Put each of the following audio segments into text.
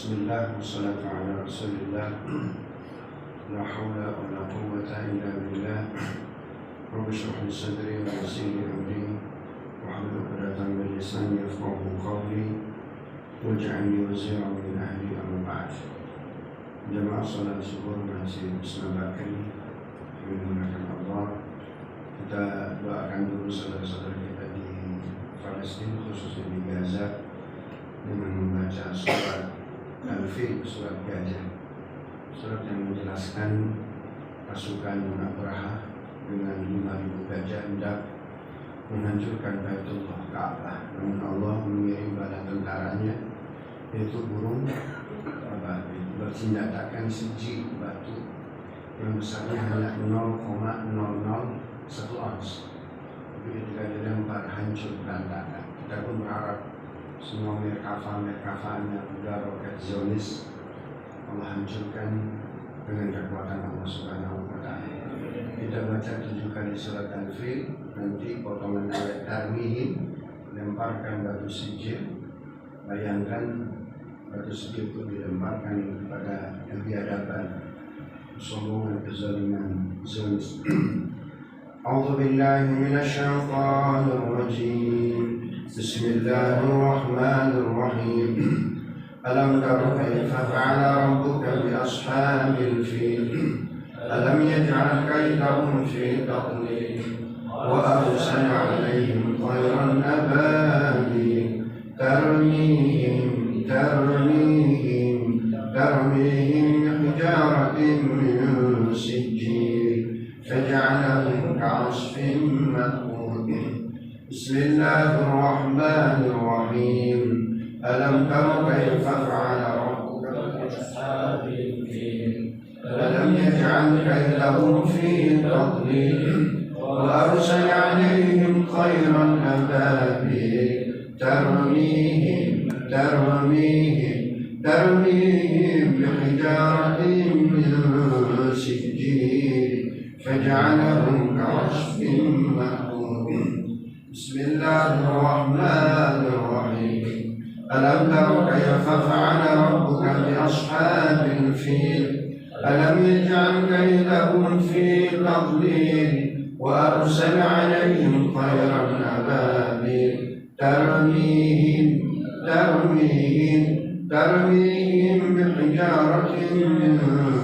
Bismillah wassalatu ala rasulillah. La hawla wa la quwwata illa billah. Rabbi shrah li sadri wa yassir li amri wahlul 'uqdatam min lisani yafqahu qawli waj'alni waziran min ahli amma ba'd. Jamaah salat subuh masih bersama-sama menggunakan Allah. Kita doakan dulu saudara-saudara kita di Palestina, khususnya di Gaza, dengan membaca surat Al-Fil, surat Gajah, surat yang menjelaskan pasukan Abraha dengan 5.000 gajah hendak menghancurkan Baitullah Ka'bah. Namun Allah mengirim bala tentaranya, yaitu burung bersenjatakan siji batu yang besarnya hanya 0,001 ons. Tapi ketika dilempar hancur berantakan. Kita pun berharap semua merkava-merkavanya udah roket Zionis Allah hancurkan dengan kekuatan Allah Subhanahu wa Ta'ala. Kita baca 7 kali surat Al-Fil, nanti potongan ayat tarmihim, lemparkan batu sijil. Bayangkan batu sijil itu dilemparkan kepada yang biadaban, kesombongan, kezaliman Zionis. A'udzu billahi minasyaitonir rajim. Bismillahirrahmanirrahim. Alam tara kaifa fa'ala rabbuka bi ashabil fil? Alam yaj'al kaydahum fi tadlil wa arsala 'alaihim tayran ababil tarmihim bihijaratin min sijil faj'alahum ka'asfin ma'kul. Bismillahirrahmanirrahim. Alam tara kaifa fa'ala rabbuka bi ashabil fil? Alam yaj'al kaydahum fi tadlil wa arsala 'alaihim tayran ababil tarmihim bihijaratin min sijil faj'alahum ka'asfin ma'kul. Bismillahirrahmanirrahim. Alam tara kaifa fa'ala rabbuka bi ashabil fil? Alam yaj'al kaydahum fi tadlil wa arsala 'alaihim tayran ababil tarmihim bihijaratin min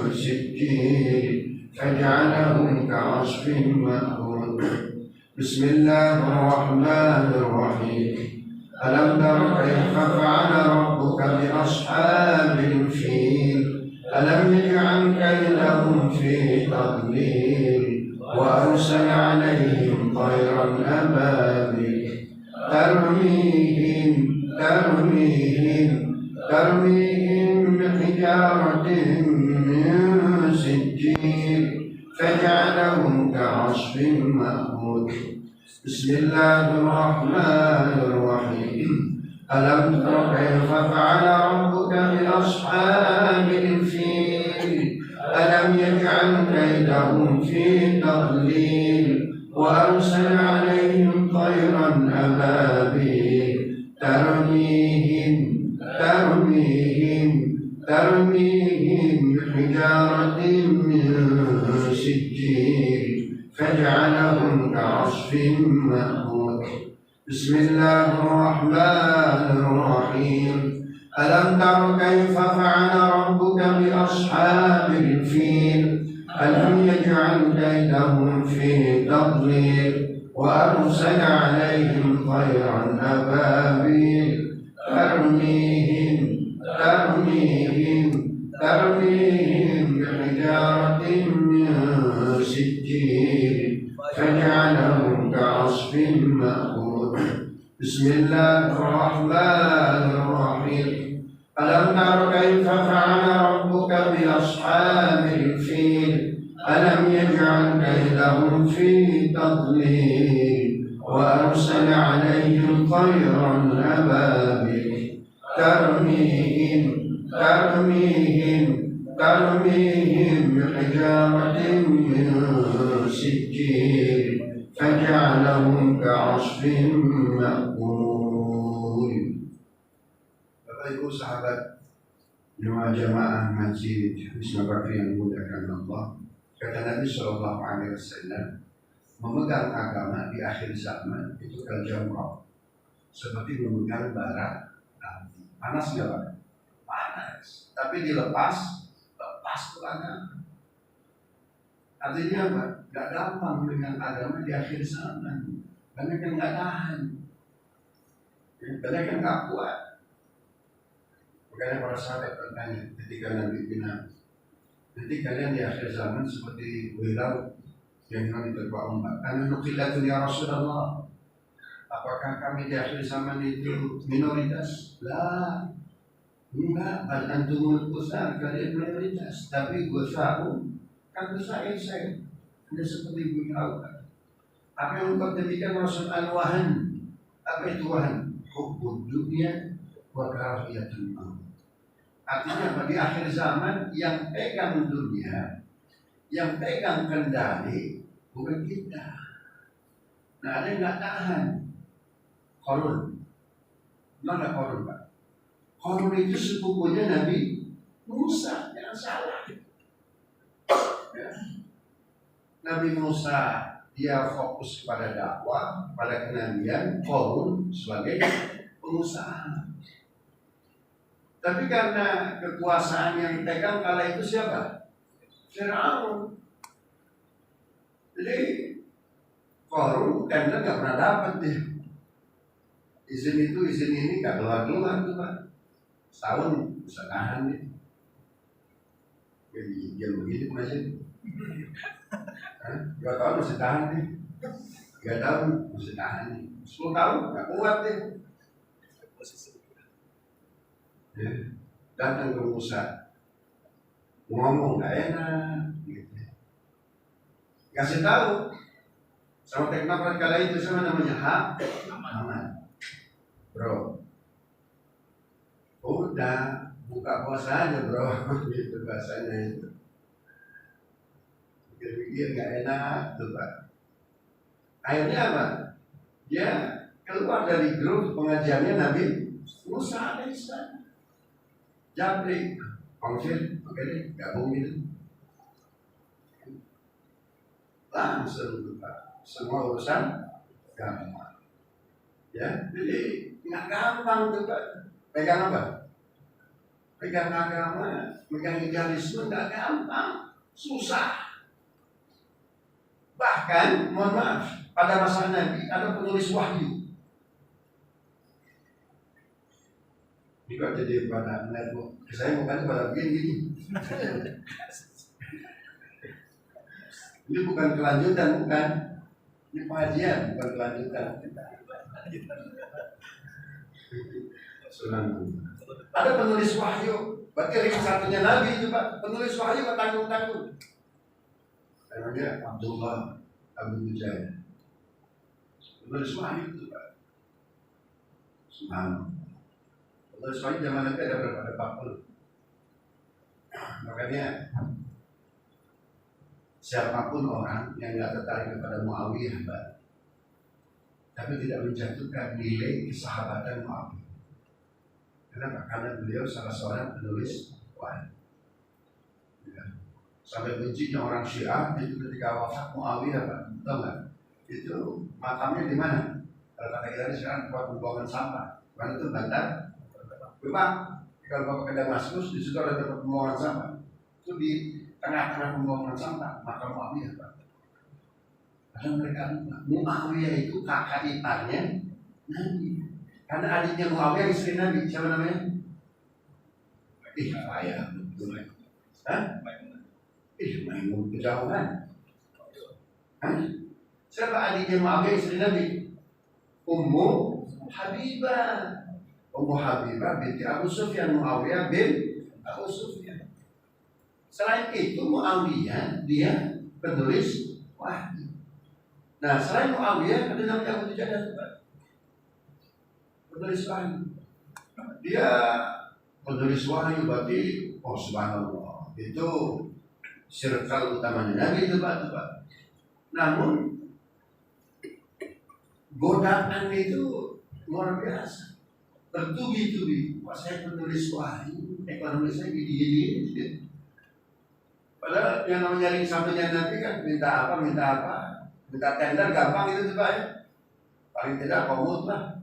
sijil faj'alahum ka'asfin ma'kul. Bismillahirrahmanirrahim. Alam tara kaifa fa'ala rabbuka bi ashabil fil? Alam yaj'al kaydahum fi tadlil wa arsala 'alaihim tayran ababil tarmihim bihijaratin min sijil faj'alahum ka'asfin ma'kul. Bismillahirrahmanirrahim. Alam tara kaifa fa'ala rabbuka bi ashabil fil? Alam yaj'al kaydahum fi tadlil wa arsala 'alaihim tayran ababil tarmihim bihijaratin min sijil faj'alahum ka'asfin ma'kul. Bismillahirrahmanirrahim. Alam tara kaifa fa'ala rabbuka bi ashabil fil? Alam yaj'al kaydahum fi tadlil wa arsala 'alaihim tayran ababil tarmihim bihijaratin min sijil faj'alahum ka'asfin ma'kul. Bismillahirrahmanirrahim. Alam tara kaifa fa'ala rabbuka bi ashabil fil? Alam yaj'al kaydahum fi tadlil wa arsala 'alaihim tayran ababil tarmihim bihijaratin min sijil faj'alahum ka'asfin ma'kul. Bapak Ibu sahabat jemaah masjid Wisma Bakri yang dimuliakan Allah. Kata Nabi Shallallahu Alaihi Wasallam, memegang agama di akhir zaman itu kaljamrah, seperti memegang bara api. Panas nggak Pak? Panas. Tapi dilepas, lepas tuh agama. Artinya apa? Gak gampang memegang agama di akhir zaman. Banyak yang nggak tahan, banyak yang nggak kuat. Makanya para sahabat bertanya ketika Nabi bilang, nanti kalian di akhir zaman seperti buih laut yang kami terbawa ombak. Kami nukilatun ya Rasulullah. Apakah kami di akhir zaman itu minoritas? Lah, enggak. Bal antumul kusar, kalian minoritas. Tapi gusarum kan bersaing saya. Anda seperti buih laut. Apa yang membuat demikian Rasul al-wahan? Apa itu wahan? Hubbud dunia wa karahiyatul maut. Artinya apa? Di akhir zaman yang pegang dunia, yang pegang kendali bukan kita. Nah, ada yang nggak tahan. Qarun, mana Qarun Pak? Qarun itu sepupunya Nabi Musa, jangan salah. Ya. Nabi Musa dia fokus kepada dakwah, pada kenabian. Qarun sebagai pengusaha. Tapi karena kekuasaan yang dipegang kala itu siapa? Firaun. Jadi Qarun karena nggak pernah dapat dia izin itu, izin ini nggak keluar tuh Pak. Setahun bisa tahan nih. Jadi dia begitu masih. 2 tahun masih tahan nih. 3 tahun masih tahan nih. 10 tahun nggak kuat deh. Ya, datang ke Musa, ngomong nggak enak, gitu. Kasih tahu sama teknokrat kala itu sama namanya Haman. Bro, udah buka puasa aja bro, gitu bahasanya itu. Pikir-pikir nggak enak tuh Pak. Akhirnya apa? Dia keluar dari grup pengajiannya Nabi Musa alaihissalam. Jabri, konfir, oke deh, gabung gitu. Langsung buka semua urusan gampang. Ya, jadi nggak gampang tuh Pak. Pegang apa? Pegang agama, pegang idealisme nggak gampang, susah. Bahkan, mohon maaf, pada masa Nabi ada penulis wahyu. Ini kok jadi pada network. Saya bukan pada begini. Ini bukan kelanjutan, bukan. Ini pengajian, bukan kelanjutan. Ada penulis wahyu. Berarti ring satunya Nabi itu Pak. Penulis wahyu nggak tanggung-tanggung. Namanya Abdullah Abu Mujahid. Penulis wahyu itu Pak. Subhanallah. Penulis wahyu zaman nanti ada berapa? Ada 40. Makanya siapapun orang yang nggak tertarik kepada Muawiyah, Pak, tapi tidak menjatuhkan nilai kesahabatan Muawiyah. Kenapa? Karena beliau salah seorang penulis wahyu. Ya. Sampai bencinya orang Syiah itu ketika wafat Muawiyah, Pak, tahu nggak? Itu makamnya di mana? Kalau kata kita sekarang tempat pembuangan sampah. Mana itu Bantar? Memang kalau Bapak ke Damaskus di situ ada tempat pembuangan sampah. Itu di tengah-tengah pembuangan sampah makam Muawiyah, Pak. Karena mereka lupa Muawiyah itu kakak iparnya Nabi. Karena adiknya Muawiyah istri Nabi, siapa namanya? Payah betul. Hah? Maimun kejauhan. Hah? Siapa adiknya Muawiyah istri Nabi? Ummu Habibah. Ummu Habibah binti Abu Sufyan. Muawiyah bin Abu Sufyan. Selain itu Muawiyah dia penulis wahyu. Nah selain Muawiyah ada namanya Abu Dujadah, penulis wahyu. Dia penulis wahyu berarti subhanallah itu circle utamanya Nabi itu Pak. Namun godaan itu luar biasa, bertubi-tubi. Wah saya penulis wahyu, ekonomi saya gini. Padahal yang namanya ring satunya nanti kan minta tender gampang itu tuh Pak ya. Paling tidak komut lah.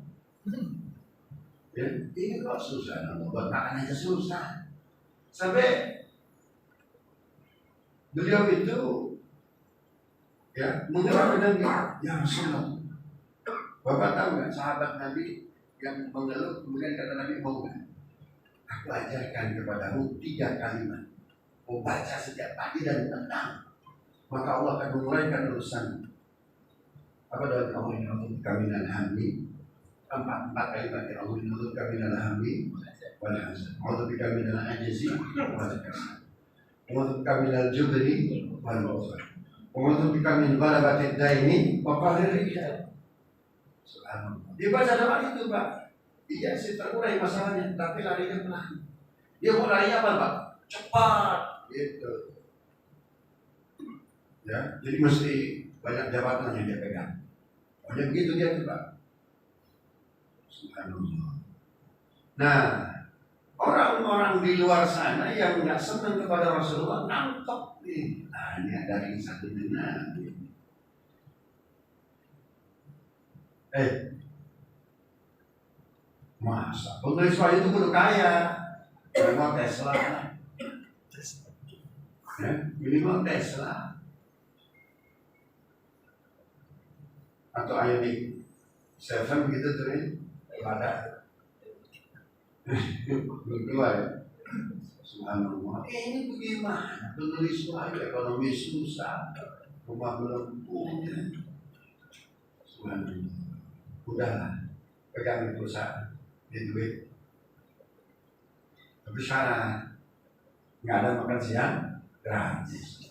Ya, ini kok susah, buat makan aja susah. Sampai beliau itu ya mengeluarkan Nabi, ya Rasulullah. Bapak tahu nggak sahabat Nabi yang mengeluh kemudian kata Nabi mau nggak? Aku ajarkan kepadamu 3 kalimat. Mau baca setiap pagi dan petang, maka Allah akan memulaikan urusan. Apa doa Allah yang kami dan hamdi? 4 kalimat yang Allah yang kami dan hamdi. Walhasil. Allah kami dan ajizi. Walhasil. Allah kami dan jubri. Walhasil. Allah kami balabat daini. Waqahir rijal. Subhanallah. Dia baca doa itu Pak. Iya sih terurai masalahnya, tapi larinya pelan. Dia mau lari apa Pak? Cepat. Gitu. Ya, jadi mesti banyak jabatan yang dia pegang. Pokoknya begitu dia tuh Pak. Subhanallah. Nah, orang-orang di luar sana yang nggak senang kepada Rasulullah nangkep nih. Nah, ini ada yang satu Nabi. Masa penulis wahyu itu kudu kaya, minimal Tesla, ya, minimal Tesla, atau Ioniq 7 gitu tuh nih, ada, belum keluar ya. Subhanallah. Ini bagaimana penulis wahyu ekonomi susah, rumah belum punya. Subhanallah. Udahlah, pegang perusahaan. Di duit. Tapi syarat nggak ada makan siang gratis.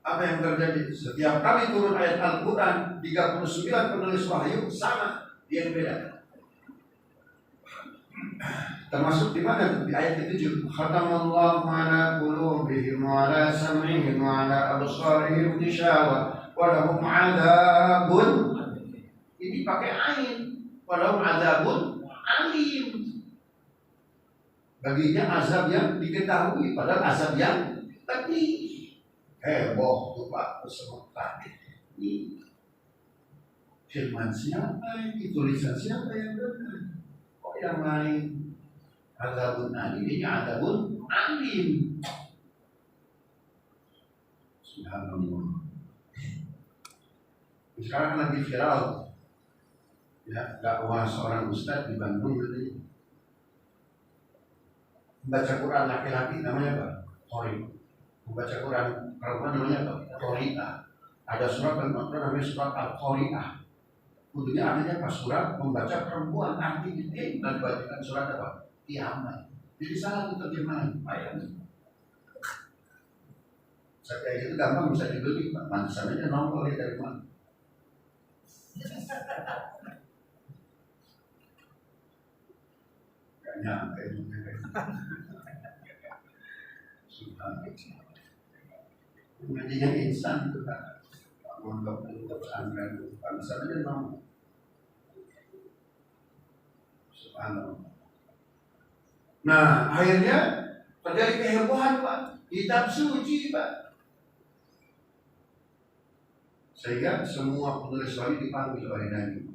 Apa yang terjadi? Setiap kali turun ayat Al-Quran 39 penulis wahyu sama dia yang beda. Termasuk di mana? Di ayat ke-7. Khatamallahu ala qulubihim wa ala sam'ihim wa ala absarihim ghishawah wa lahum 'adzabun. Ini pakai ain. Walau azabun alim. Baginya azab yang diketahui, padahal azab yang pedih. Heboh tuh Pak peserta. Ini firman siapa? Ini tulisan siapa yang benar? Kok yang lain azabun alim? Ini azabun alim. Subhanallah. Sekarang lagi viral. Ya, dakwah seorang ustaz di Bandung tadi. Membaca Quran laki-laki namanya apa? Qori. Membaca Quran perempuan namanya apa? Qori'ah. Ada surat Al-Quran namanya surat Al-Qori'ah. Kudunya artinya apa? Surat membaca perempuan artinya dan bacakan surat apa? Kiamat. Jadi salah itu terjemahan ayat. Saya itu gampang bisa dibeli Pak. Mantusan aja nongol dari mana? Nyampe ngajinya insan itu kan untuk pesantren bangsa aja mau subhanallah. Nah akhirnya terjadi kehebohan Pak, kitab suci Pak, sehingga semua penulis wahyu dipanggil oleh Nabi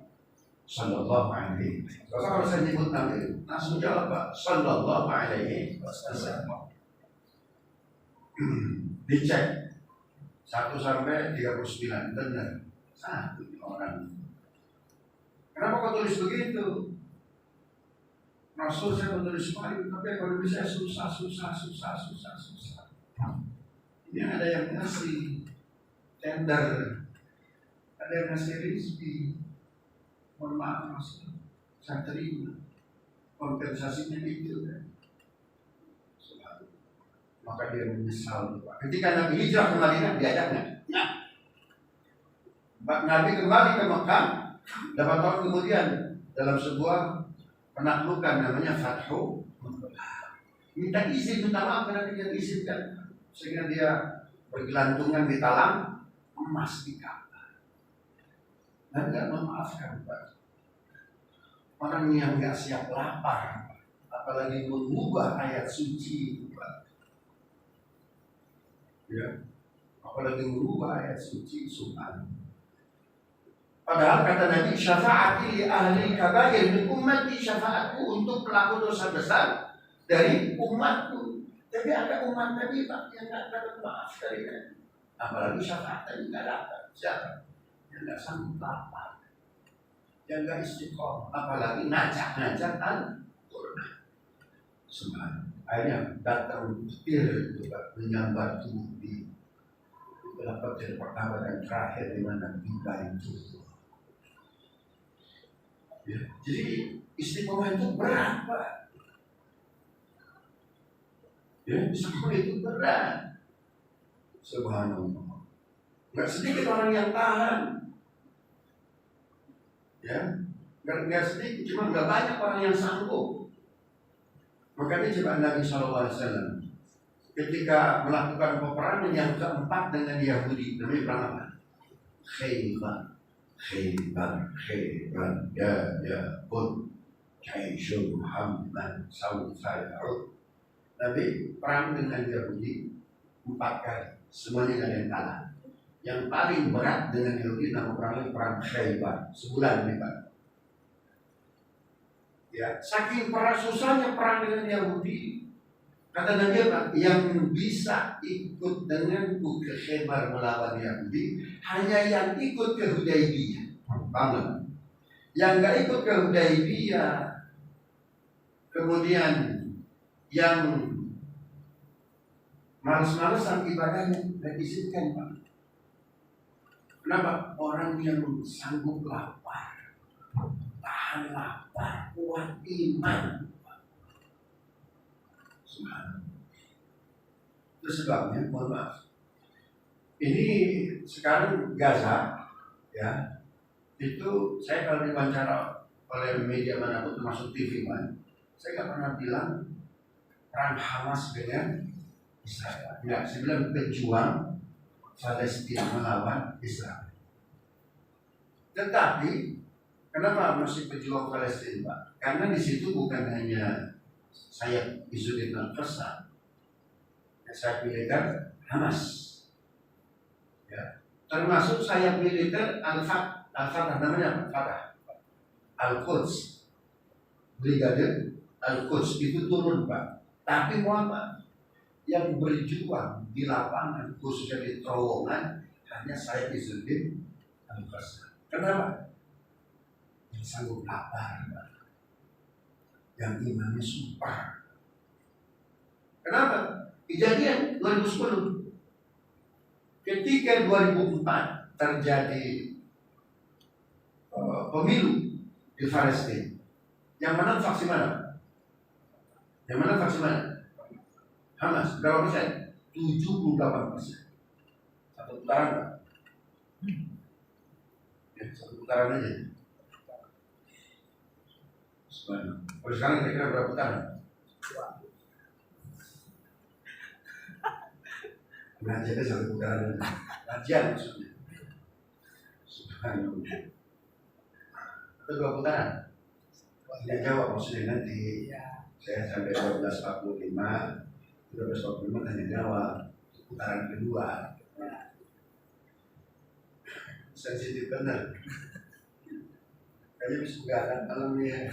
Sallallahu alaihi wasallam. Kalau saya nyebut Nabi, langsung jawab Pak, Sallallahu alaihi wasallam. Dicek 1 sampai 39 benar. Satu orang. Kenapa kau tulis begitu? Rasul saya menulis wahyu, tapi kalau saya susah. Ini ada yang ngasih tender, ada yang ngasih rezeki. Mohon maaf Mas, saya terima kompensasinya itu kan. Maka dia menyesal. Ketika Nabi hijrah ke Madinah diajaknya. Nabi kembali ke Mekah 8 tahun kemudian dalam sebuah penaklukan namanya Fathu. Minta izin, minta maaf karena dia izinkan sehingga dia bergelantungan di talang emas di Ka'bah. Dan tidak memaafkan Pak. Orang yang nggak siap lapar, apalagi mengubah ayat suci, Pak. Ya, apalagi mengubah ayat suci, subhanallah. Padahal kata Nabi, syafaati li ahli kabair min ummati, syafaatku untuk pelaku dosa besar dari umatku. Tapi ada umat Nabi Pak yang tidak dapat maaf dari Nabi. Apalagi syafaat tadi tidak dapat. Siapa? Yang tidak sanggup lapar, yang tidak istiqomah, apalagi ngajak-ngajak Al-Quran. Subhanallah. Akhirnya datang petir menyambar tubuh di petir pertama dan terakhir di mana tiba itu. Ya, jadi istiqomah itu berat, Pak. Ya, istiqomah itu berat. Subhanallah. Nggak sedikit orang yang tahan. Ya, nggak sedikit, cuma nggak banyak orang yang sanggup. Makanya coba Nabi SAW ketika melakukan peperangan yang keempat dengan Yahudi, namanya perang apa? Khaybar, ya pun Jaisyul Muhammad Sawfa Ya'ud. Nabi perang dengan Yahudi 4 kali, semuanya ada yang kalah. Yang paling berat dengan Yahudi nama perang Khaybar, sebulan nih Pak. Ya, saking susahnya perang dengan Yahudi, kata Nabi apa? Yang bisa ikut denganku ke Khaybar melawan Yahudi hanya yang ikut ke Hudaybiyah. Paham? Yang nggak ikut ke Hudaybiyah, kemudian yang malas-malasan ibadahnya tidak diizinkan, Pak. Kenapa? Orang yang sanggup lapar, tahan lapar, kuat iman. Itu sebabnya, mohon maaf. Ini sekarang Gaza, ya, itu saya kalau diwawancara oleh media manapun termasuk TV One, saya nggak pernah bilang perang Hamas dengan Israel. Ya, saya bilang pejuang Palestina melawan Israel. Tetapi kenapa masih pejuang Palestina, Pak? Karena di situ bukan hanya sayap Izzuddin al-Qassam, sayap militer Hamas, ya, termasuk sayap militer Al-Fatah, namanya Fatah, Al-Quds, Brigade Al-Quds itu turun, Pak. Tapi mau apa? Yang berjuang di lapangan, khususnya di terowongan, hanya saya Izzuddin al-Qassam. Kenapa? Yang sanggup lapar, Pak. Yang imannya super. Kenapa? Kejadian 2010. Ketika 2004 terjadi pemilu di Palestina, yang menang faksi mana? Yang menang faksi mana? Hamas. Berapa persen? 78%. Satu putaran, Pak. Ya, satu putaran aja. Kalau sekarang kira-kira berapa putaran? Ngajiannya satu putaran aja. Ngajian maksudnya. Subhanallah. Itu 2 putaran. Dia jawab maksudnya nanti. Saya sampai 12.45. 12.45 tanya jawab. Putaran kedua. Sensitif benar. Kayaknya bisa begadang malamnya.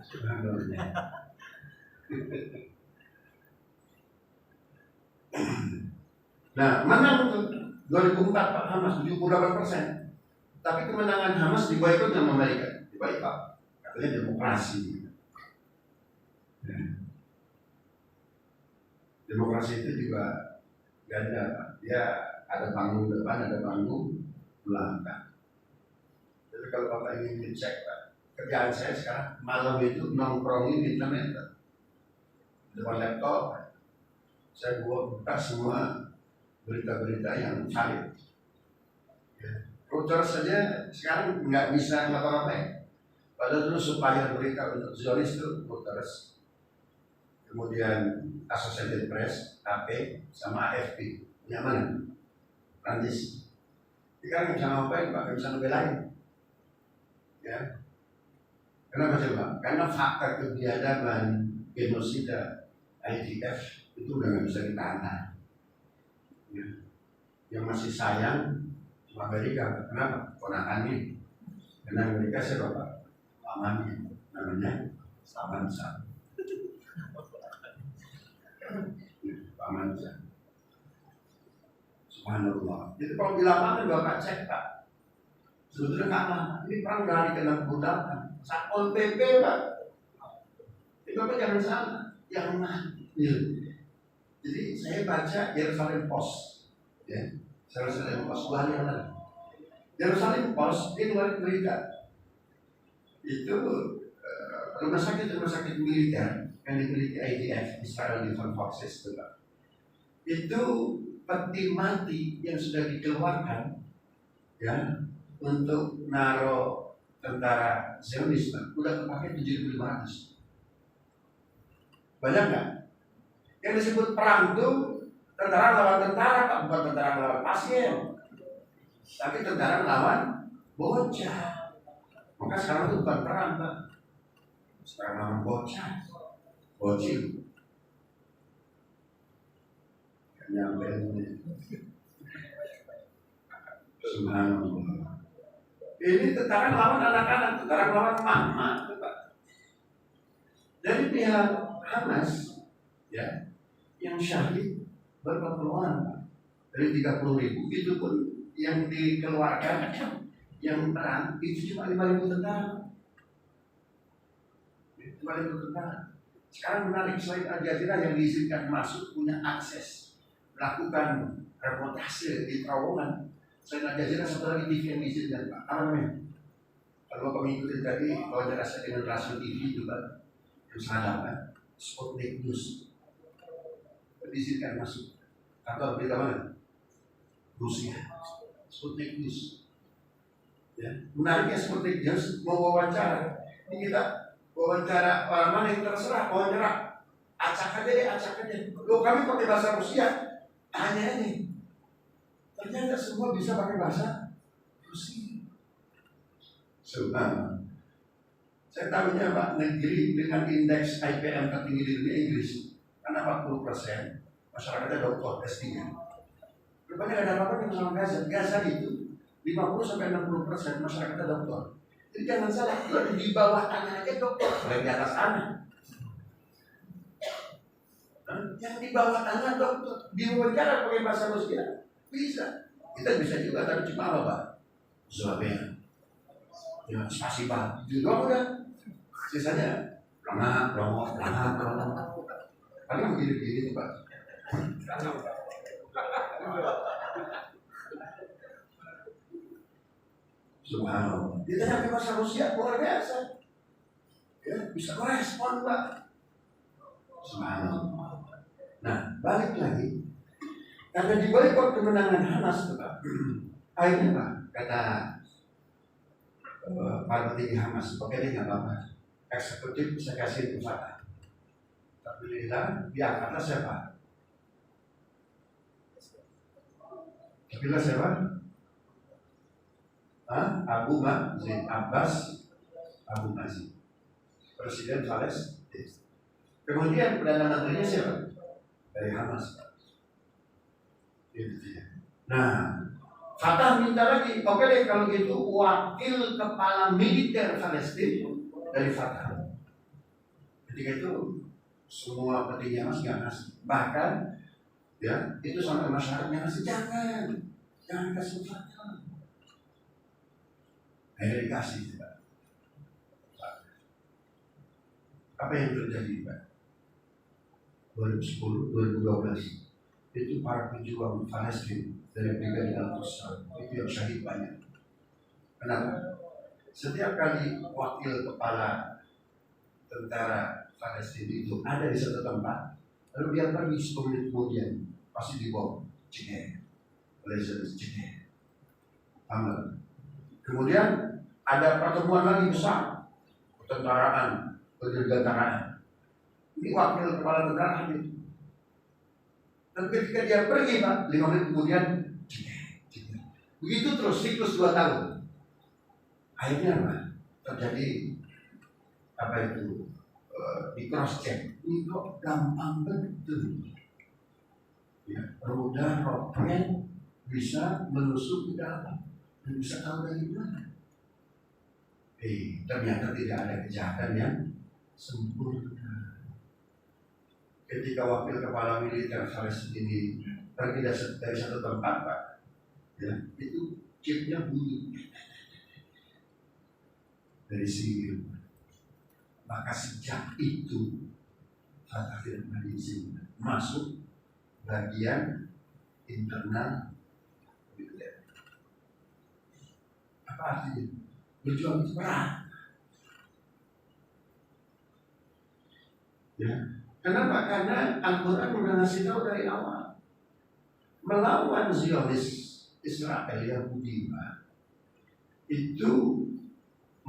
Subhanallah. Nah, menang tuh 2004 Pak Hamas 78%. Tapi kemenangan Hamas diboikot sama Amerika. Diboikot. Katanya demokrasi. Ya. Demokrasi itu juga ganda, Pak. Dia ada panggung depan, ada panggung belakang. Jadi kalau Bapak ingin dicek, Pak, kerjaan saya sekarang malam itu nongkrongin di internet, Pak. Depan laptop, saya buka semua berita-berita yang valid. Ya. Reuters saja sekarang nggak bisa ngapa-ngapain. Padahal dulu supaya berita untuk Zionis itu Reuters, kemudian Associated Press, AP, sama AFP. Yang mana? Prancis. Sekarang nggak bisa ngapain, Pak, nggak bisa ngebelain. Ya. Kenapa coba? Karena fakta kebiadaban genosida IDF itu udah nggak bisa ditahan. Ya. Yang masih sayang sama Amerika, kenapa? Ponakannya, karena Amerika siapa Pak? Pamannya, namanya Amansa. Amansa. Subhanallah. Jadi kalau di lapangan Bapak cek Pak, sebetulnya nggak lama. Ini perang dari ke-68. Satpol PP Pak. Jadi Bapak jangan salah. Yang mati. Ya. Jadi saya baca Yerusalem Post. Ya. Yerusalem Post. Yerusalem Post di luar berita. Itu rumah sakit militer yang dimiliki IDF, Israel Defense Forces itu Pak. Itu peti mati yang sudah dikeluarkan ya untuk naruh tentara Zionis udah terpakai 7.500. Banyak nggak? Yang disebut perang itu tentara lawan tentara Pak, bukan tentara lawan pasien, tapi tentara lawan bocah. Maka sekarang itu bukan perang Pak, sekarang lawan bocah, bocil. Nyampe Subhanallah. Ini tentara lawan anak-anak, tentara lawan mama, Pak. Dari pihak Hamas, ya, yang syahid berapa puluh orang, Pak? Dari 30.000 itu pun yang dikeluarkan, yang perang itu cuma 5.000 tentara. Cuma 5.000 tentara. Sekarang menarik, selain Al Jazeera yang diizinkan masuk punya akses melakukan reportase di terowongan. Selain Al Jazeera satu lagi TV yang diizinkan Pak. Apa namanya? Kalau kamu ikutin tadi wawancara saya dengan Rasio TV itu Pak, yang salah kan? Sputnik News diizinkan masuk. Kantor berita mana? Rusia. Sputnik News. Ya. Menariknya Sputnik News mau wawancara. Ini kita wawancara orang mana yang terserah, wawancara acak aja. Loh kami pakai bahasa Rusia. Hanya ini, ternyata semua bisa pakai bahasa Rusia. Subhanallah. Saya tahunya Pak, negeri dengan indeks IPM tertinggi di dunia Inggris, karena 40% masyarakatnya doktor S3. Rupanya ada apa-apa yang sama Gaza. Gaza itu 50-60% masyarakatnya doktor. Jadi jangan salah, kalau di bawah tanah aja doktor, boleh di atas tanah. Yang di bawah tanah dokter diwawancara pakai bahasa Rusia bisa. Kita bisa juga, tapi cuma apa Pak? Zobel, ya spasi Pak. Juga udah. Sisanya pelangak. Paling begini Pak. Subhanallah. Kita pakai bahasa Rusia luar biasa. Ya, bisa merespon Pak. Subhanallah. Nah, balik lagi. Karena di balik kemenangan Hamas, Pak. Akhirnya Pak, kata para petinggi Hamas, oke deh nggak apa-apa. Eksekutif bisa kasih ke Fatah. Tapi diangkatlah siapa? Terpilih siapa? Abu Mazin Abbas Abu Mazin, Presiden Palestina. Kemudian Perdana Menterinya siapa? Dari Hamas. Nah, Fatah minta lagi, oke deh kalau gitu wakil kepala militer Palestina dari Fatah. Ketika itu semua petinggi Hamas nggak ngasih. Bahkan ya itu sampai masyarakatnya ngasih, jangan kasih Fatah. Akhirnya dikasih Pak. Apa yang terjadi Pak? 2010, 2012 itu para pejuang Palestina dari Brigadir Al-Nusra itu yang syahid banyak. Kenapa? Setiap kali wakil kepala tentara Palestina itu ada di satu tempat, lalu dia pergi 10 menit kemudian pasti dibom, cekek, cekek, amal. Kemudian ada pertemuan lagi besar, pertentaraan, kedirgantaraan. Ini wakil kepala tentara hadir. Dan ketika dia pergi Pak, 5 menit kemudian begitu terus siklus 2 tahun. Akhirnya Pak, terjadi apa itu di cross check. ini kok gampang betul. Ya, roda roket bisa menusuk ke dalam dan bisa tahu dari mana. Ternyata tidak ada kejahatan yang sempurna. Ketika wakil kepala militer Palestina pergi dari satu tempat, Pak, ya, itu chipnya bunyi dari sini. Maka sejak itu Fatah tidak mengizinkan masuk bagian internal militer. Apa artinya? Berjuang itu berat. Ya. Kenapa? Karena Al-Quran sudah ngasih tahu dari awal. Melawan Zionis Israel Yahudi itu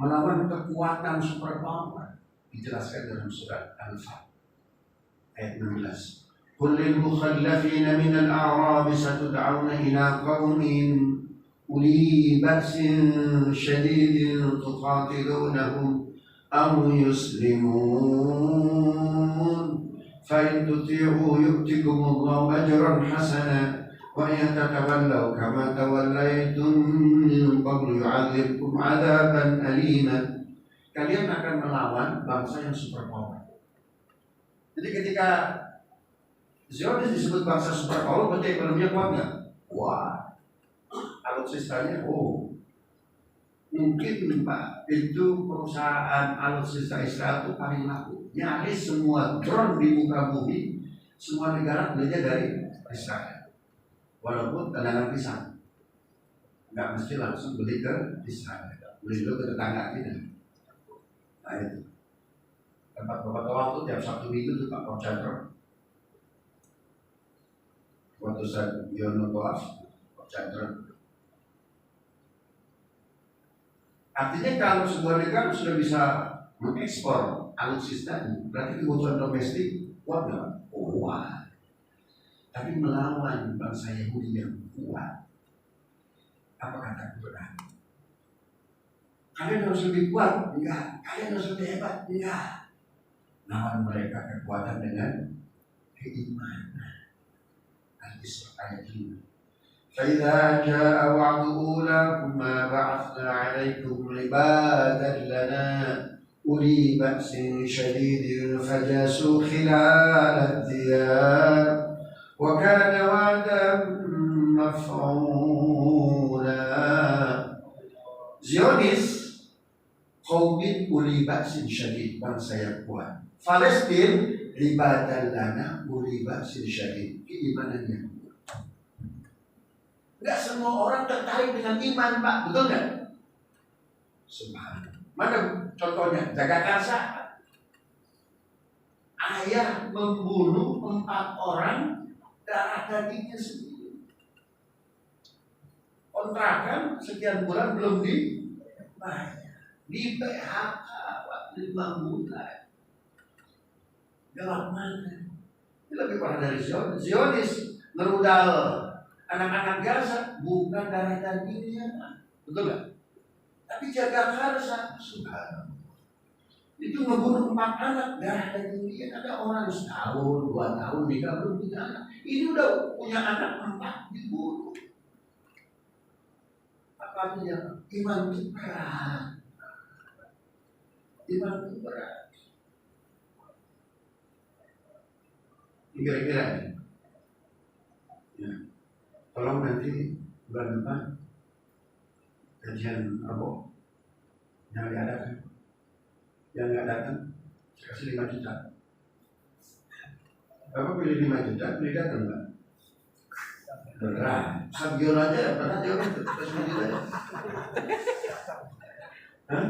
melawan kekuatan superpower. Dijelaskan dalam surat Al-Fat ayat 16. Qul lil mukhallafina min al-a'rab satud'auna ila qaumin uli ba'sin syadidin tuqatilunahum aw yuslimun fa in tuti'u yu'tikumullahu ajran hasana wa in tatawallaw kama tawallaytum min qablu yu'adzibkum 'adzaban alima. Kalian akan melawan bangsa yang superpower. Jadi ketika Zionis disebut bangsa superpower, berarti ekonominya kuat nggak? Wah, alutsistanya, mungkin Pak, itu perusahaan alutsista Israel itu paling laku. Nyaris semua drone di muka bumi, semua negara belinya dari Israel. Walaupun tendangan pisang, nggak mesti langsung beli ke Israel, beli dulu ke tetangga kita. Nah itu tempat beberapa waktu tiap Sabtu Minggu itu Pak Chandra waktu saya Yono Toaf Pak Chandra. Artinya kalau sebuah negara sudah bisa mengekspor alutsista, berarti kebutuhan domestik kuat nggak? Kuat. Tapi melawan bangsa Yahudi yang kuat, apa kata Quran? Kalian harus lebih kuat? Enggak. Kalian harus lebih hebat? Enggak. Lawan mereka kekuatan dengan keimanan. Al-Isra ayat 5. فإذا جاء وعد أولاكما بعثنا عليكم عبادا لنا أولي بأس شديد فجاسوا خلال الديار وكان وعدا مفعولا. Zionis qaumin uli ba'sin syadid, bangsa yang kuat. Palestina ibadah lana uli ba'sin syadid, keimanannya. Enggak semua orang tertarik dengan iman, Pak, betul enggak? Subhanallah. Mana contohnya? Jagakarsa. Ayah membunuh 4 orang darah dagingnya sendiri. Kontrakan sekian bulan belum dibayar. Di PHK 5 bulan. Gelap mana? Ini lebih parah dari Zionis. Ngerudal anak-anak Gaza bukan darah dagingnya, betul nggak? Tapi Jagakarsa, Subhanallah, itu ngebunuh 4 anak darah daging dia. Ada orang setahun, 2 tahun nikah belum punya anak. Ini udah punya anak 4 dibunuh. Apa artinya? Iman itu berat. Iman itu berat. Kira-kira ya. Tolong nanti bulan depan kajian Rabu yang diadakan, yang nggak datang saya kasih 5 juta. Bapak pilih 5 juta, pilih datang nggak? Berat. Sabion aja pernah jawab itu 5 juta ya. Hah?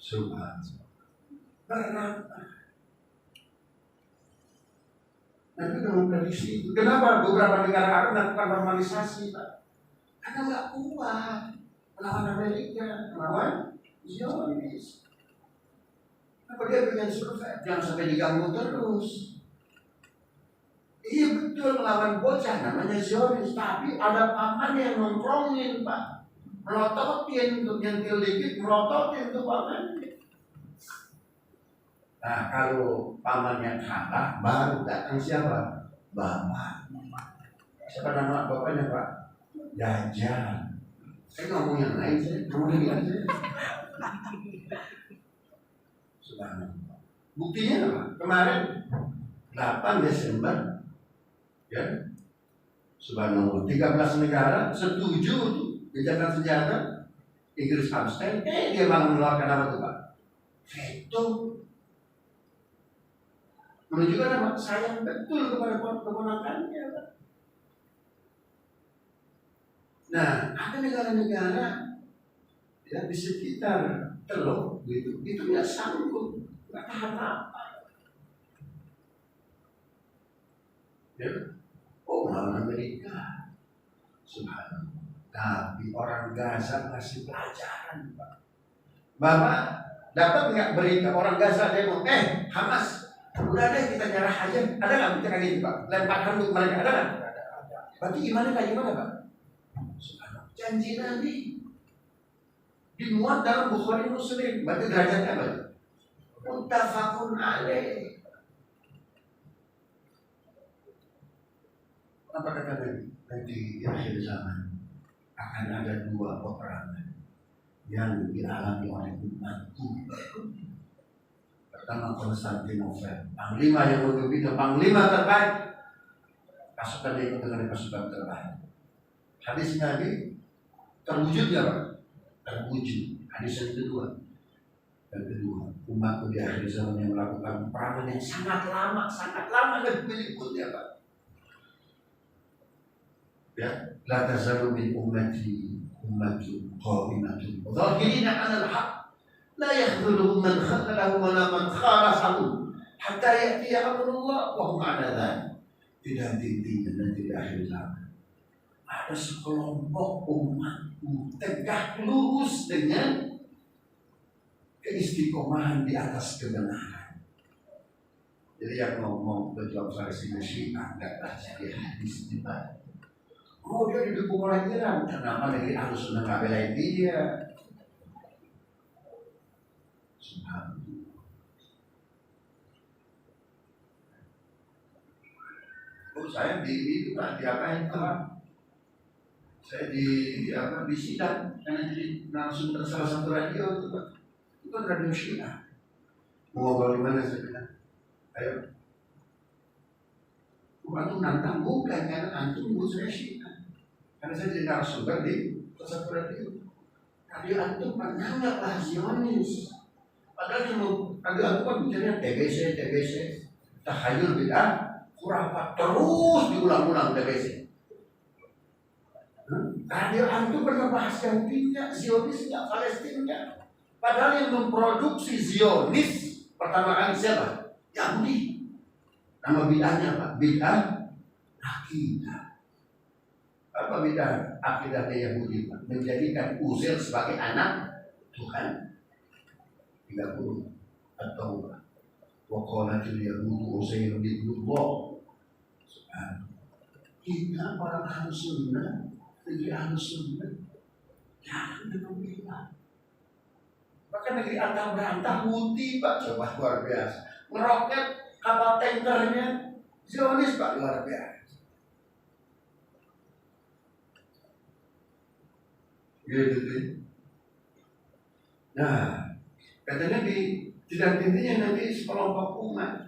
Subhanallah. Berat. Nanti dengan prediksi itu. Kenapa beberapa negara Arab melakukan normalisasi, Pak? Karena nggak kuat melawan Amerika, melawan Zionis. Kenapa dia pengen survei? Jangan sampai diganggu terus. Iya betul melawan bocah namanya Zionis, tapi ada paman yang nongkrongin, Pak, melototin untuk nyentil dikit, melototin untuk paman. Nah, kalau pamannya kalah, baru datang siapa? Bapak. Siapa nama bapaknya, Pak? Jajah. Saya ngomong yang lain, saya ngomong yang lain. Subhanallah. Buktinya apa? Kemarin 8 Desember, ya, subhanallah, 13 negara setuju gencatan senjata, Inggris abstain, dia malah mengeluarkan apa tuh, Pak? Veto. Menunjukkan apa? Sayang betul kepada keponakannya, Pak. Nah, ada negara-negara ya di sekitar Teluk gitu, itu nggak sanggup, nggak tahan apa. Ya, oh malah Amerika, subhanallah. Tapi orang Gaza masih pelajaran, Pak. Bapak dapat nggak berita orang Gaza demo? Hamas, udah deh kita nyerah aja. Ada nggak berita kayak gitu, Pak? Lempar handuk mereka, ada nggak? Berarti gimana Pak? Subhanallah. Janji Nabi dimuat dalam Bukhari Muslim. Berarti derajatnya apa? Muttafaqun alaih. Apa kata Nabi? Nanti di akhir zaman akan ada 2 peperangan yang dialami oleh umatku. Pertama Konstantinopel, panglima yang begitu, panglima terbaik, pasukan yang ikut dengan pasukan terbaik. Hadis Nabi terwujud ya Pak? Terwujud. Hadis yang kedua, umatku di akhir zaman yang melakukan peperangan yang sangat lama dan berikutnya Pak. Ya, la tazalu min ummati qa'imatun dhahirina 'ala al-haq la yakhdhuluhum man khadhalahu wa la man khalafahu hatta ya'tiya amrullah wa hum 'ala dhalik. Tidak henti-hentinya nanti di akhir zaman ada sekelompok umatku tegak lurus dengan keistiqomahan di atas kebenaran. Jadi yang mau berjuang Palestina Syiah nggak baca di hadis di mana. Oh dia didukung oleh Iran, kenapa dari Ahlus Sunnah nggak belain dia? Subhanallah. Oh saya diapain Pak? Saya di sidang karena jadi narasumber salah satu radio itu Pak. Itu kan radio Syiah. Mau ngobrol di mana saya bilang? Ayo. Antum nantang bukan karena antum buat saya Syiah. Karena saya jadi narasumber di salah satu radio. Radio antum pernah nggak bahas Zionis? Padahal yang radio antum kan bicaranya TBC, tahayul bid'ah, khurafat, terus diulang-ulang TBC. Radio antum pernah bahas Yahudinya, Zionisnya, Palestinanya. Padahal yang memproduksi Zionis pertama kali siapa? Yahudi. Nama bid'ahnya apa? Bid'ah akidah. Apa bid'ah akidahnya Yahudi? Menjadikan Uzair sebagai anak Tuhan. 30 atau wa qalatil yahudu Uzair ibnullah. Kita para ahli sunnah, negeri ahli sunnah, jangan membela. Bahkan negeri antah berantah Houthi Pak, coba luar biasa. Meroket kapal tankernya Zionis Pak, luar biasa. Gitu. Nah, katanya tidak intinya nanti sekelompok umat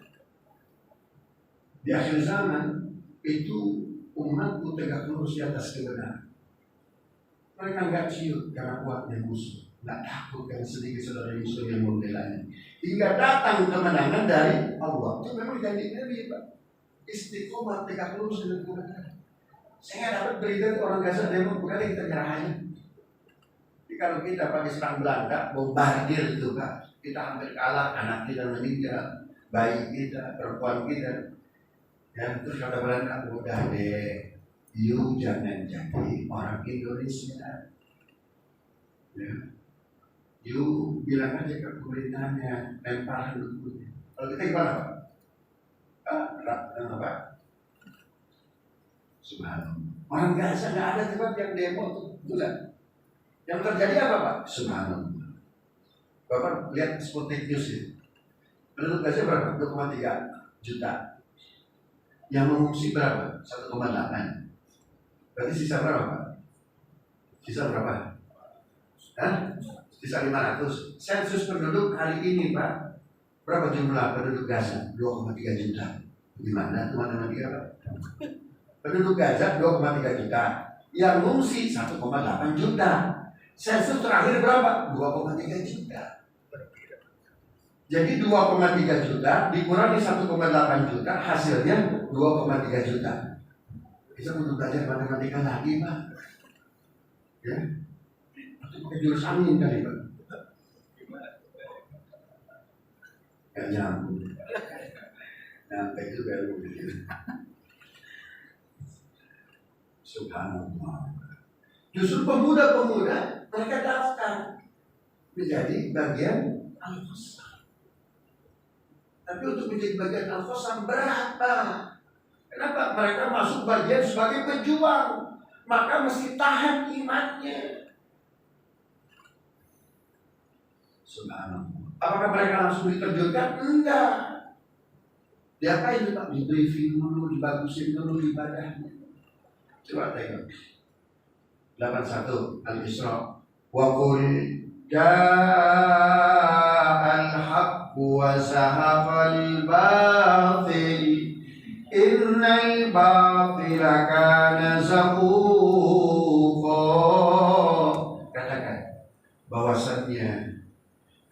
di akhir zaman itu umatku tegak lurus di atas kebenaran. Mereka nggak ciut karena kuatnya musuh, nggak takut karena sedikit saudara musuh yang membelanya. Hingga datang kemenangan dari Allah. Itu memang janji Nabi Pak. Istiqomah tegak lurus dengan kebenaran. Saya nggak dapat berita orang Gaza demo bukan kita nyerah aja. Kalau kita pakai serang Belanda, bombardir itu Pak, kita hampir kalah, anak kita meninggal, bayi kita, perempuan kita. Dan terus kata Belanda, udah deh, you jangan jadi orang Indonesia. Ya. You bilang aja ke pemerintahnya, lempar dulu. Kalau kita gimana Pak? Apa? Subhanallah. Orang Gaza nggak ada tempat yang demo tuh, bukan? Yang terjadi apa Pak? Subhanallah. Bapak lihat Sputnik News ya. Penduduk Gaza berapa? 2,3 juta. Yang mengungsi berapa? 1,8. Berarti sisa berapa, Pak? Sisa berapa? Hah? Sisa 500. Sensus penduduk hari ini, Pak. Berapa jumlah penduduk Gaza? 2,3 juta. Gimana teman-teman dia, Pak? Penduduk Gaza 2,3 juta. Yang mengungsi 1,8 juta. Sensus terakhir berapa? 2,3 juta. Jadi 2,3 juta dikurangi 1,8 juta, hasilnya 2,3 juta. Bisa untuk belajar matematika lagi, Pak. Ya, atau pakai jurus angin kali, Pak. Gak nyambung. Nyampe juga lu begini. Subhanallah. Justru pemuda-pemuda mereka daftar menjadi bagian Al-Qassam. Tapi untuk menjadi bagian Al-Qassam berapa? Kenapa? Mereka masuk bagian sebagai pejuang. Maka mesti tahan imannya. Subhanallah. Apakah mereka langsung diterjunkan? Enggak. Diapain itu, Pak? Di briefing dulu, dibagusin dulu ibadahnya. Coba tengok 81 Al-Isra. Wa qul ja'al haqq wa zahaqal batil innal batila kana zahuqa. Katakan bahwasannya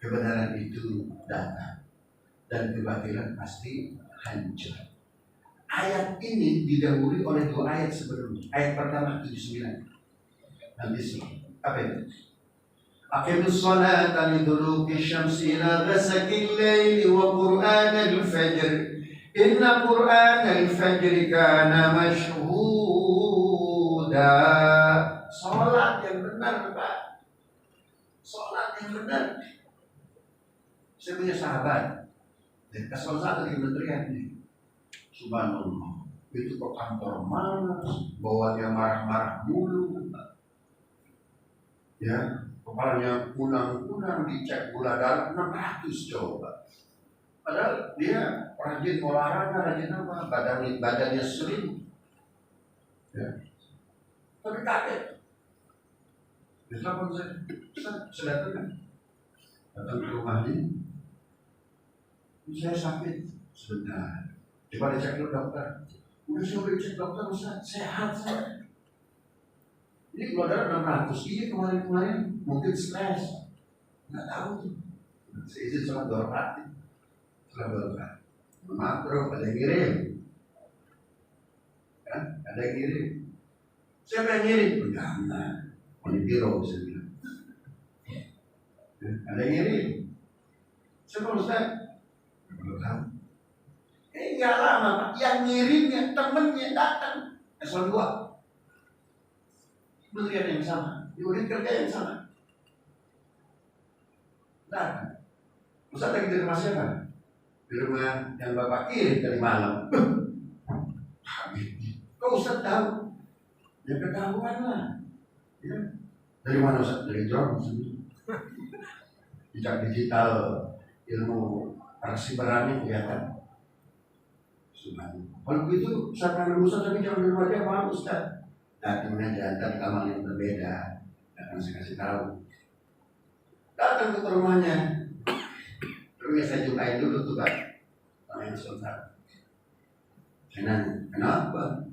kebenaran itu datang dan kebatilan pasti hancur. Ayat ini didahului oleh 2 ayat sebelumnya. Ayat pertama 79. Nanti sih. Apa itu? Aqimus salata liduluki syamsi ila ghasaqil laili wa qur'anal fajr. Inna qur'anal fajr kana mashhuda. Salat yang benar, Pak. Salat yang benar. Saya punya sahabat. Dan kasih satu di kementerian ini. Subhanallah, itu ke kantor malas, bawa dia marah-marah mulu, ya, kepalanya kunang-kunang, dicek gula darah 600 coba. Padahal dia rajin olahraga, rajin apa, badannya slim, ya. Tapi kaget. Bisa pun saya datang ke rumah ini, saya sakit sebentar. Coba dicek dulu dokter. Udah coba dicek dokter, Ustaz, sehat saya. Ini gula darah 600. Iya kemarin mungkin stres. Nggak tahu tuh. Saya izin sholat 2 rakaat. Sholat 2 rakaat. Maaf bro, ada yang ngirim. Kan? Ada yang ngirim. Siapa yang ngirim? Jangan. Ini biro bisa bilang. Ada yang ngirim. Siapa Ustaz? Belum tahu. Enggak lama, Pak. Yang ngirimnya temennya datang. Eselon 2. Kementerian yang sama, unit kerja yang sama. Datang. Ustaz lagi di rumah siapa? Di rumah yang Bapak kirim tadi malam. Kok Ustaz tahu? Ya ketahuan lah. Ya. Dari mana Ustaz? Dari drone. Jejak digital ilmu persiberannya kelihatan. Kalau begitu, saya panggil Ustaz tapi jangan di rumah dia, maaf Ustaz. Datang aja, tapi kamar yang berbeda. Datang saya kasih tahu. Datang ke rumahnya. Terus saya jumpain dulu tuh Pak. Namanya Sultan. Saya nanya, kenapa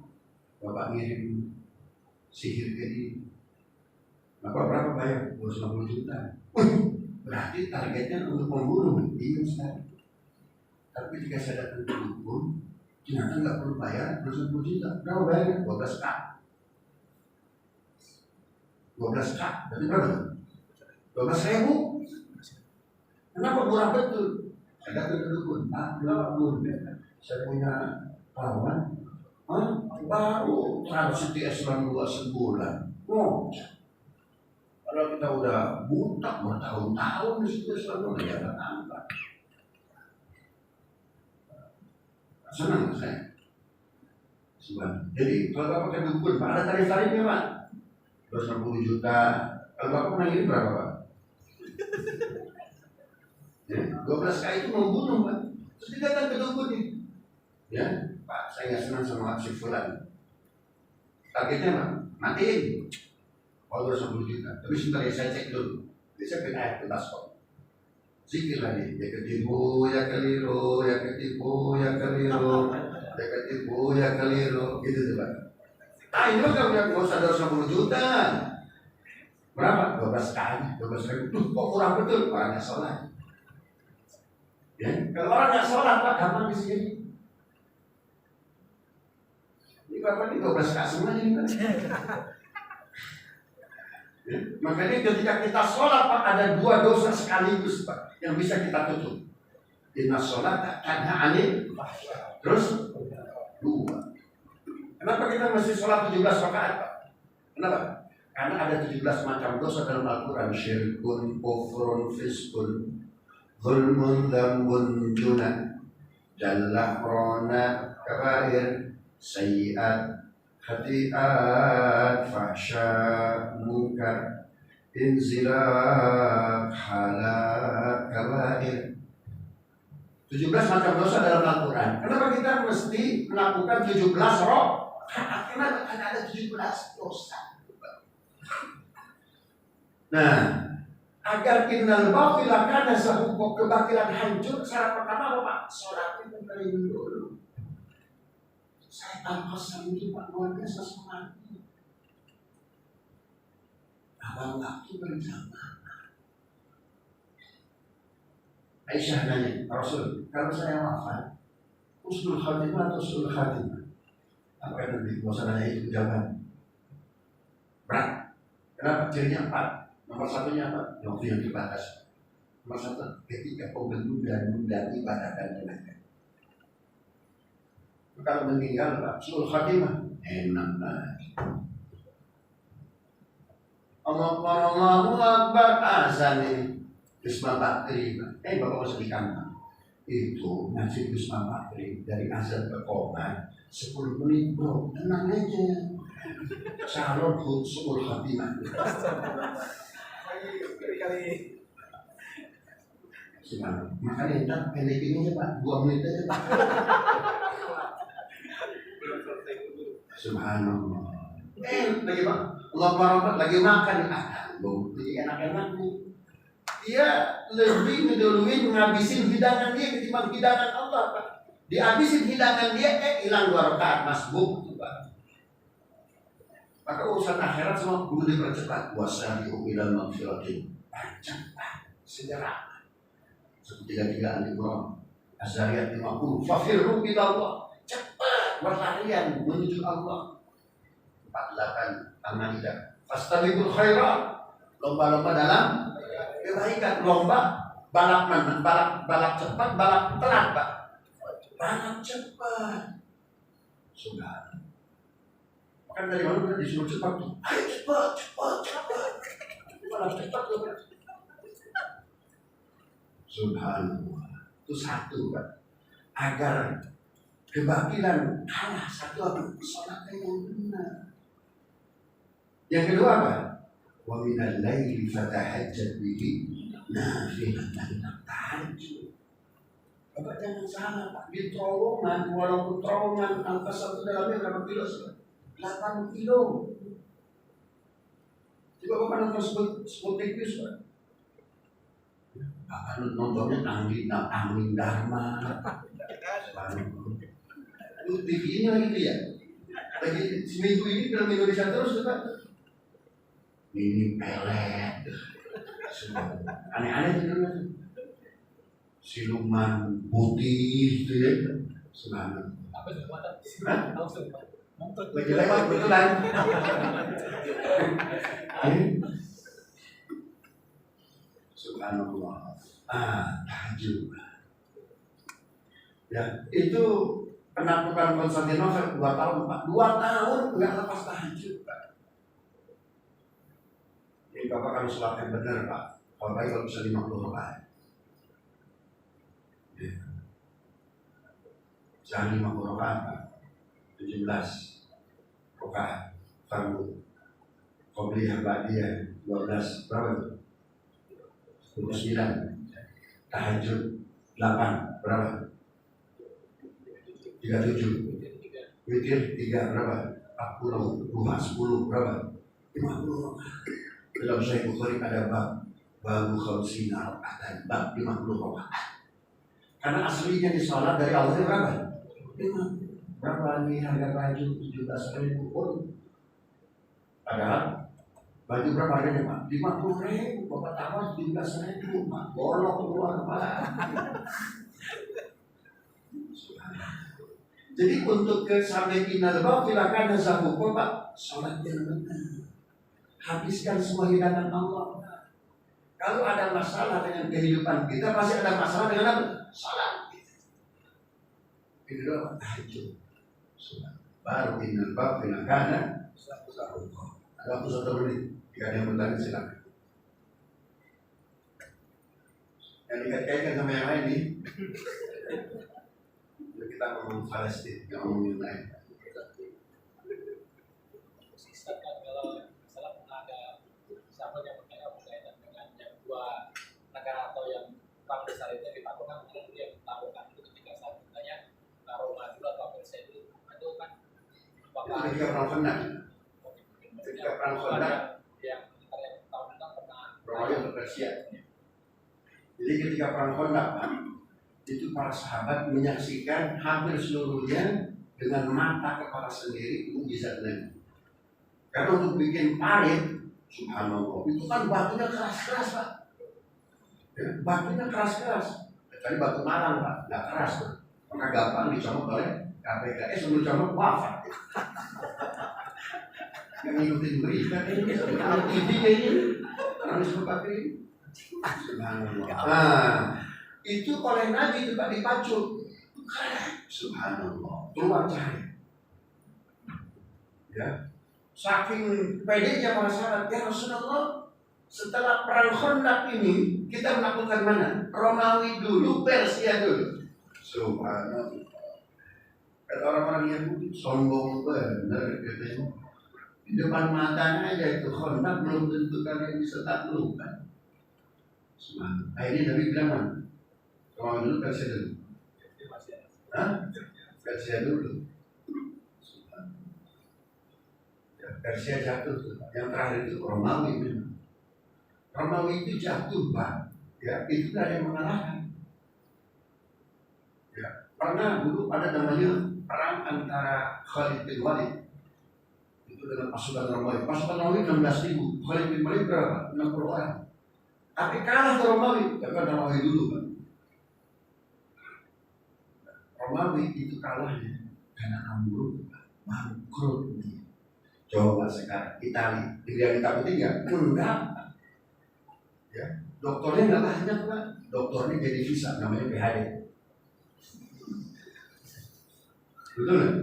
Bapak ngirim sihir ke dia? Bapak berapa bayar? 250 juta. Berarti targetnya untuk membunuh. Iya Ustaz. Tapi jika saya datang ke dukun, ternyata nggak perlu bayar 250 juta. Berapa bayarnya? 12K. 12K. Berarti berapa? 12.000. Kenapa murah betul? Saya datang ke dukun. Saya punya kawan. Baru transit di eselon 2 sebulan. Kalau kita udah buta bertahun-tahun di situ eselon 2 nggak dapat apa. Senang saya. Jadi kalau Bapak ke dukun, Pak, ada tarif-tarifnya Pak. 260 juta. Kalau Bapak pernah ngirim berapa Pak? Ya, 12 kali itu membunuh Pak. Terus dia datang ke dukun nih. Ya, Pak, saya nggak senang sama si Fulan. Targetnya Pak, matiin. Oh, 20 juta. Tapi sebentar ya saya cek dulu. Bisa kena air kertas kok. Zikir lagi, ya ketipu, ya keliru, ya ketipu, ya keliru, ya ketipu, ya keliru, gitu tuh Pak. Ah, ini kan udah nggak usah 250 juta. Berapa? 12 kali, 12 kali. Tuh, kok murah betul? Orangnya sholat. Ya, kalau orang nggak sholat Pak, gampang di sini. Ini Bapak ini 12 kali semua ini Pak. Ya, makanya ketika kita sholat Pak, ada 2 dosa sekaligus Pak yang bisa kita tutup. Inna sholat karena aneh. Terus 2. Kenapa kita mesti sholat 17 rakaat Pak? Kenapa? Karena ada 17 macam dosa dalam Al-Quran. Syirkun, kufrun, fiskun, zulmun, dambun, juna, jallah, rona, kabair, sayiat, khati'at, fahsya, munkar, inzilak, halak, kabair. 17 macam dosa dalam Al-Quran. Kenapa kita mesti melakukan 17 roh? Karena ada 17 dosa. Nah, agar innal batila kana zahuqa, kebatilan hancur, syarat pertama apa Pak? Sholat itu dari dulu. Saya tanpa itu Pak, luar biasa sholat. Abang waktu berjamaah. Aisyah nanya, Rasul, kalau saya wafat, husnul khatimah atau su'ul khatimah? Apa yang nanti? Gak usah nanya itu jawaban. Berat. Kenapa? Cirinya 4. Nomor 1-nya apa? Waktu yang terbatas. Nomor 1, ketika kau menunda ibadah dan tenaga. Kalau meninggal Pak, su'ul khatimah, enak banget. Allahu Akbar, azan ini. Bisma Bakri, Bapak masuk di kamar. Itu ngaji Bisma Bakri dari azan ke qomat 10 menit bro, tenang aja. Calon su'ul khatimah. Kali-kali. Makanya entar pendek ini Pak, 2 menit aja Pak. Subhanallah. Lagi Pak, Allah lagi makan lagi enak-enak nih. Dia lebih menduluin ngabisin hidangan dia ketimbang hidangan Allah Pak. Dihabisin hidangan dia, hilang 2 rakaat masbuk tuh Pak. Maka urusan akhirat semua kudu dipercepat. Wasari'u ilal maghfiratin. Cepat, segera. Seperti 3 Al-Quran. Az-Zariyat 50. Fafirru ilallah. Cepat berlarian menuju Allah. 48 Al-Maidah. Fastabiqul khairat. Lomba-lomba dalam kebaikan. Lomba balap mana? Balap cepat, balap telat Pak. Balap cepat. Sudah. Kan dari mana udah disuruh cepat tuh. Ayo cepat. Balap cepat tuh. Subhanallah. Itu 1 Pak. Agar kebatilan kalah 1 sholatnya yang benar. Yang kedua apa? Wa minal laili fatahajjat bihi nafilatan lak. Tahajud. Bapak jangan salah Pak. Di terowongan, walaupun terowongan angkasa itu dalamnya berapa kilo? 8 kilo. Coba Bapak nonton Sputnik News Pak. Bapak nontonnya Angin Dharma. TV-nya gitu ya. Lagi seminggu ini film Indonesia terus Pak. Ini pelet. Aneh-aneh gitu kan. Siluman putih gitu ya. Subhanallah. Apa itu? Lagi lewat betulan. Subhanallah. Tahajud. Ya, itu penaklukan Konstantinopel 2 tahun Pak. 2 tahun nggak lepas tahajud Pak. Ini Bapak kalau sholatnya benar Pak. Kalau baik kalau bisa 50 rakaat. Ya. Jangan 50 rakaat Pak. 17 rakaat fardu. Qobliyah ba'diyah 12 berapa itu? 29. tahajud 8 berapa? 37. Witir 3 berapa? 40. Duha 10 berapa? 50. Dalam Sahih Bukhari ada babu khamsina rakaatan, bab 50 rakaat. Karena aslinya di sholat dari Allah berapa? 5. Berapa nih harga baju 17.000 pun? Padahal baju berapa harganya Pak? 50.000. Bapak tahu 17.000 Pak. Bolong keluar Pak. Jadi untuk ke sampai final silakan zahukum Pak. Sholat yang benar. Habiskan semua hidangan Allah. Kalau ada masalah dengan kehidupan kita, pasti ada masalah dengan apa? Salat. Itu doang tahajud. Baru final bab silakan zahukum. Ada waktu 1 menit. Jika ada yang bertanya silakan. Yang dikait-kaitkan sama yang lain nih. Kita ngomong Palestina, nggak ngomong yang lain. Kalau misalnya ada siapa yang berkaitan dengan yang 2 negara atau yang perang besar itu dipakai kemudian dia melakukan itu ketika saat misalnya Roma dulu atau Persia itu kan apakah Ketika perang Khandaq, ketika perang Khandaq yang tahun itu pernah Romawi atau Persia. Jadi ketika perang Khandaq itu para sahabat menyaksikan hampir seluruhnya dengan mata kepala sendiri mukjizat Nabi. Karena untuk bikin parit, subhanallah, itu kan batunya keras-keras Pak. Ya, batunya keras-keras. Kecuali batu Malang Pak, nggak keras Pak. Maka gampang dicomot oleh KPK. Sebelum dicomot wafat. Yang ngikutin berita ini, kalau TV ini, orang disebut pakai ini. Subhanallah. Itu oleh Nabi itu Pak dipacu. Subhanallah. Keluar cahaya. Ya. Saking pedenya para sahabat, ya Rasulullah, setelah perang Khandaq ini kita melakukan mana? Romawi dulu, Persia dulu. Subhanallah. Kata orang-orang Yahudi sombong benar katanya. Di depan matanya aja itu Khandaq belum tentu kalian bisa taklukkan. Subhanallah. Akhirnya Nabi bilang mana? Romawi dulu, Persia dulu. Hah? Persia dulu. Persia jatuh, yang terakhir itu Romawi. Romawi itu jatuh Pak, ya itu tidak ada yang mengalahkan. Ya, pernah dulu ada namanya perang antara Khalid bin Walid itu dengan pasukan Romawi. Pasukan Romawi 16.000, Khalid bin Walid berapa? 60 orang. Tapi kalah ke Romawi, tapi ada Romawi dulu Pak. Romawi itu kalahnya karena ambruk, bangkrut nih. Coba sekarang Italia, yang ditakutin nggak? Enggak. Ya, dokternya nggak banyak Pak. Dokternya jadi visa, namanya PhD. Betul nggak?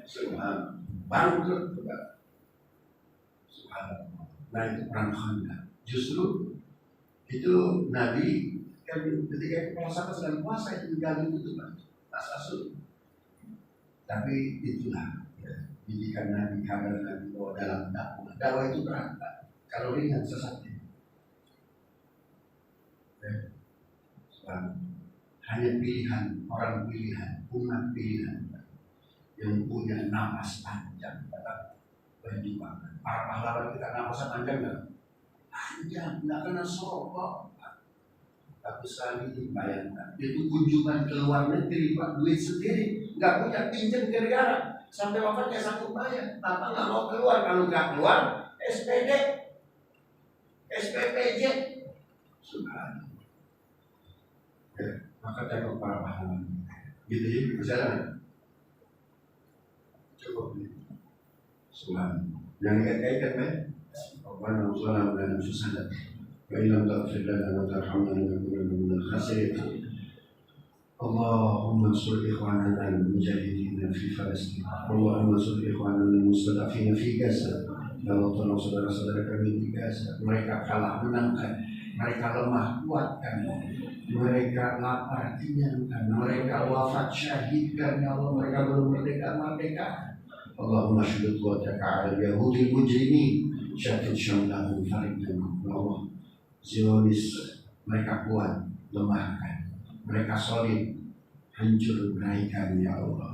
Subhanallah. Bangkrut Pak. Subhanallah. Nah itu perang Khandaq. Justru itu Nabi kan ketika kepala sahabat sedang puasa itu diganti itu Pak. Tas asal. Tapi itulah. Didikan Nabi, kabar Nabi bahwa dalam dakwah itu berat Pak. Kalau ringan sesatnya. Ya. Hanya pilihan, orang pilihan, umat pilihan Pak, yang punya napas panjang dalam perjuangan. Para pahlawan kita napasnya panjang nggak? Panjang, nggak kena sokok Pak. Tapi sekali bayangkan, itu kunjungan ke luar negeri Pak, duit sendiri, nggak punya pinjam ke negara. Sampai wafatnya sanggup bayar, Bapak nggak mau keluar. Kalau nggak keluar, SPD, SPPJ, subhanallah. Ya, maka tengok para pahlawan. Gitu ya, berjalan. Cukup nih. Subhanallah. Yang dikait-kaitkan kan? Rabbana sallallahu alaihi wasallam. Wa illam taghfir lana wa tarhamna lanakunanna minal khasirin. اللهم انصر إخواننا المجاهدين في فلسطين اللهم انصر إخواننا المستضعفين في Gaza ya Allah tolong saudara-saudara kami di Gaza mereka kalah menangkan mereka lemah kuatkan mereka lapar kenyangkan mereka wafat syahidkan ya Allah mereka belum merdeka Allahumma syudud wa'ataka ala yahudi mujrimin syatid syamlahum farikdan ya Allah Zionis mereka kuat lemahkan mereka solid, hancur beraikan ya Allah.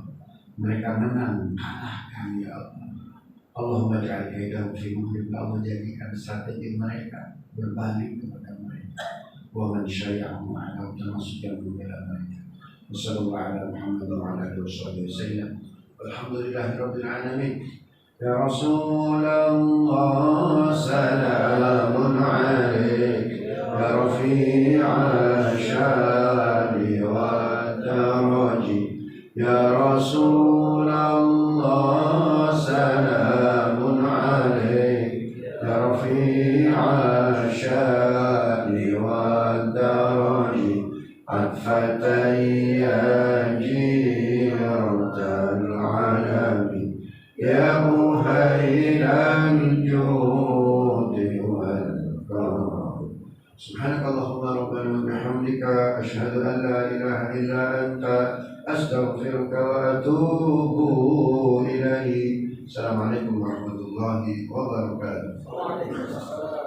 Mereka menang, kalahkan ya Allah. Allahumma ja'al kaidahum fi nuhrim, Allah jadikan strategi mereka berbalik kepada mereka. Wa man syai'ahum ma'ahu, termasuk yang membela mereka. Wassallallahu ala Muhammad wa ala alihi wasallam. Alhamdulillahi rabbil alamin. Ya Rasulullah salamun alaik, ya rafi'a syari wa daraji, ya Rasulullah salamun alaik, ya rafi'a syari wa daraji, atfatayya jirtal alamin, ya muhailan judi wal karam. Subhanakallahumma rabbana wa bihamdika, asyhadu an la ilaha illa anta, astaghfiruka wa atubu ilaik. Assalamualaikum warahmatullahi wabarakatuh.